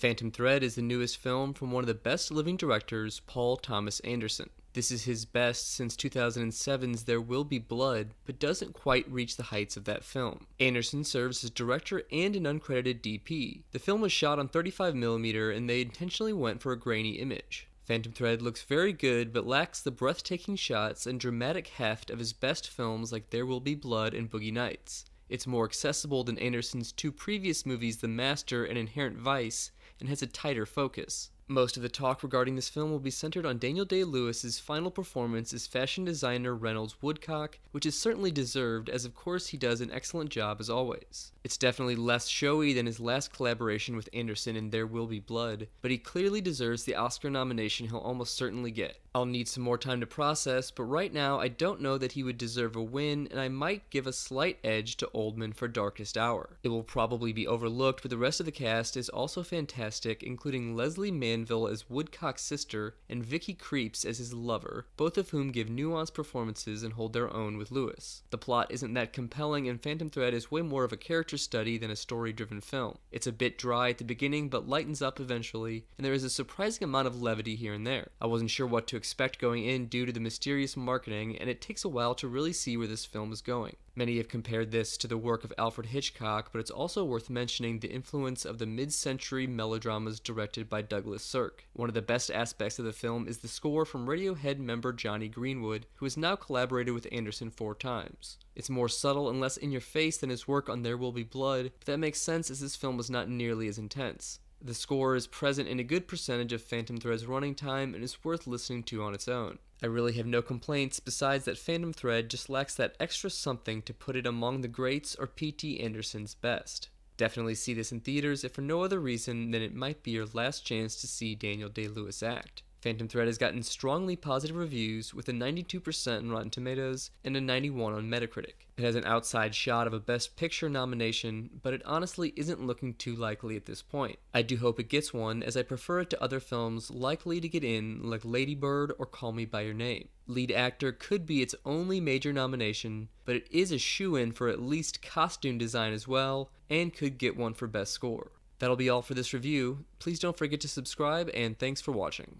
Phantom Thread is the newest film from one of the best living directors, Paul Thomas Anderson. This is his best since 2007's There Will Be Blood, but doesn't quite reach the heights of that film. Anderson serves as director and an uncredited DP. The film was shot on 35mm and they intentionally went for a grainy image. Phantom Thread looks very good but lacks the breathtaking shots and dramatic heft of his best films like There Will Be Blood and Boogie Nights. It's more accessible than Anderson's two previous movies, The Master and Inherent Vice, and has a tighter focus. Most of the talk regarding this film will be centered on Daniel Day-Lewis's final performance as fashion designer Reynolds Woodcock, which is certainly deserved, as of course he does an excellent job as always. It's definitely less showy than his last collaboration with Anderson in There Will Be Blood, but he clearly deserves the Oscar nomination he'll almost certainly get. I'll need some more time to process, but right now I don't know that he would deserve a win, and I might give a slight edge to Oldman for Darkest Hour. It will probably be overlooked, but the rest of the cast is also fantastic, including Lesley Manville as Woodcock's sister and Vicky Krieps as his lover, both of whom give nuanced performances and hold their own with Lewis. The plot isn't that compelling, and Phantom Thread is way more of a character study than a story-driven film. It's a bit dry at the beginning, but lightens up eventually, and there is a surprising amount of levity here and there. I wasn't sure what to expect going in due to the mysterious marketing, and it takes a while to really see where this film is going. Many have compared this to the work of Alfred Hitchcock, but it's also worth mentioning the influence of the mid-century melodramas directed by Douglas Sirk. One of the best aspects of the film is the score from Radiohead member Jonny Greenwood, who has now collaborated with Anderson 4 times. It's more subtle and less in-your-face than his work on There Will Be Blood, but that makes sense as this film was not nearly as intense. The score is present in a good percentage of Phantom Thread's running time and is worth listening to on its own. I really have no complaints besides that Phantom Thread just lacks that extra something to put it among the greats or P.T. Anderson's best. Definitely see this in theaters if for no other reason than it might be your last chance to see Daniel Day-Lewis act. Phantom Thread has gotten strongly positive reviews with a 92% on Rotten Tomatoes and a 91 on Metacritic. It has an outside shot of a Best Picture nomination, but it honestly isn't looking too likely at this point. I do hope it gets one, as I prefer it to other films likely to get in like Lady Bird or Call Me By Your Name. Lead actor could be its only major nomination, but it is a shoo-in for at least costume design as well, and could get one for Best Score. That'll be all for this review. Please don't forget to subscribe, and thanks for watching.